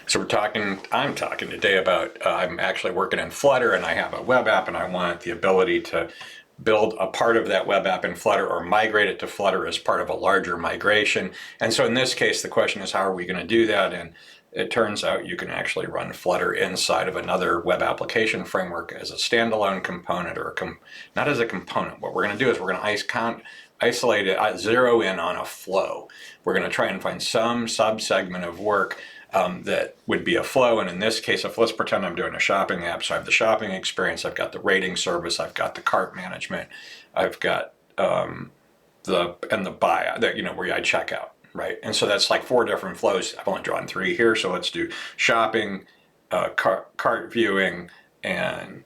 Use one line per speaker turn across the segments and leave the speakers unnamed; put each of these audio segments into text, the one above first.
So I'm talking today about, I'm actually working in Flutter and I have a web app and I want the ability to build a part of that web app in Flutter or migrate it to Flutter as part of a larger migration. And so in this case, the question is, how are we going to do that? And it turns out you can actually run Flutter inside of another web application framework as a standalone component, or not as a component. What we're going to do is we're going to isolate it, zero in on a flow. We're going to try and find some subsegment of work that would be a flow. And in this case, let's pretend I'm doing a shopping app. So I have the shopping experience, I've got the rating service, I've got the cart management, I've got the buy, where I check out, right? And so that's like 4 different flows. I've only drawn 3 here. So let's do shopping, cart viewing, and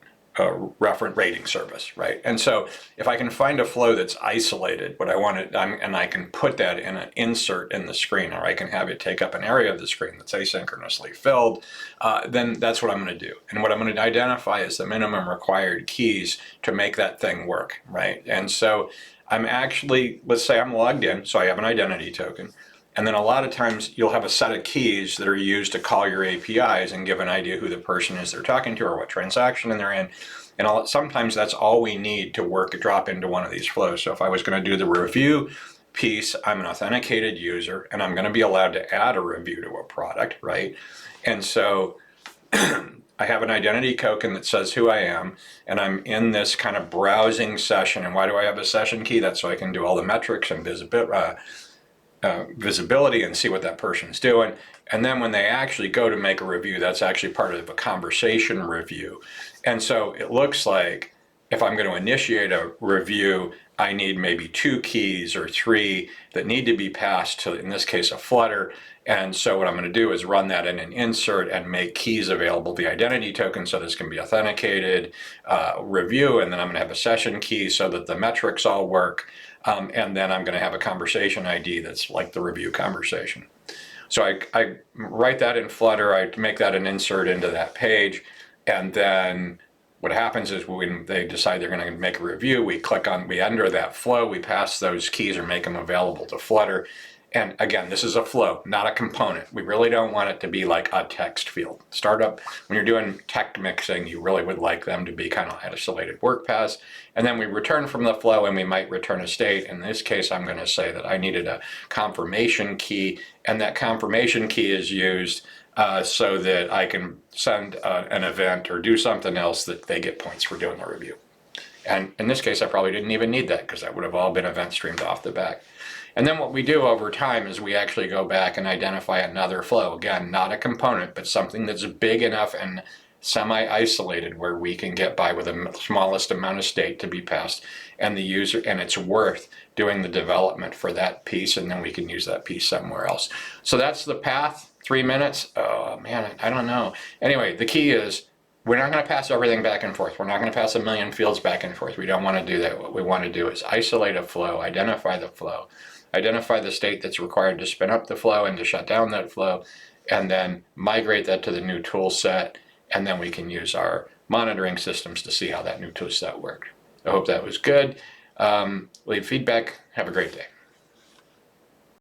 referent rating service, right? And so if I can find a flow that's isolated, what I want it, and I can put that in an insert in the screen, or I can have it take up an area of the screen that's asynchronously filled, then that's what I'm going to do. And what I'm going to identify is the minimum required keys to make that thing work, right? And so I'm actually, let's say I'm logged in, so I have an identity token. And then a lot of times you'll have a set of keys that are used to call your APIs and give an idea who the person is they're talking to or what transaction they're in. And sometimes that's all we need to drop into one of these flows. So if I was going to do the review piece, I'm an authenticated user and I'm going to be allowed to add a review to a product, right? And so I have an identity token that says who I am, and I'm in this kind of browsing session. And why do I have a session key? That's so I can do all the metrics and visibility and see what that person's doing. And then when they actually go to make a review, that's actually part of a conversation review. And so it looks like if I'm going to initiate a review, I need maybe 2 keys or 3 that need to be passed to, in this case, a Flutter. And so what I'm going to do is run that in an insert and make keys available, the identity token, so this can be authenticated, review, and then I'm going to have a session key so that the metrics all work. And then I'm going to have a conversation ID that's like the review conversation. So I write that in Flutter, I make that an insert into that page, and then what happens is when they decide they're going to make a review, we enter that flow, we pass those keys or make them available to Flutter. And again, this is a flow, not a component. We really don't want it to be like a text field. Startup, when you're doing tech mixing, you really would like them to be kind of isolated work paths. And then we return from the flow and we might return a state. In this case, I'm going to say that I needed a confirmation key, and that confirmation key is used so that I can send an event or do something else that they get points for doing the review. And in this case, I probably didn't even need that because that would have all been event streamed off the back. And then what we do over time is we actually go back and identify another flow. Again, not a component, but something that's big enough and semi-isolated where we can get by with the smallest amount of state to be passed, and the user, and it's worth doing the development for that piece, and then we can use that piece somewhere else. So that's the path. 3 minutes. Oh man, I don't know. Anyway, the key is we're not going to pass everything back and forth. We're not going to pass a million fields back and forth. We don't want to do that. What we want to do is isolate a flow, identify the flow, identify the state that's required to spin up the flow and to shut down that flow, and then migrate that to the new tool set, and then we can use our monitoring systems to see how that new tool set worked. I hope that was good. Leave feedback. Have a great day.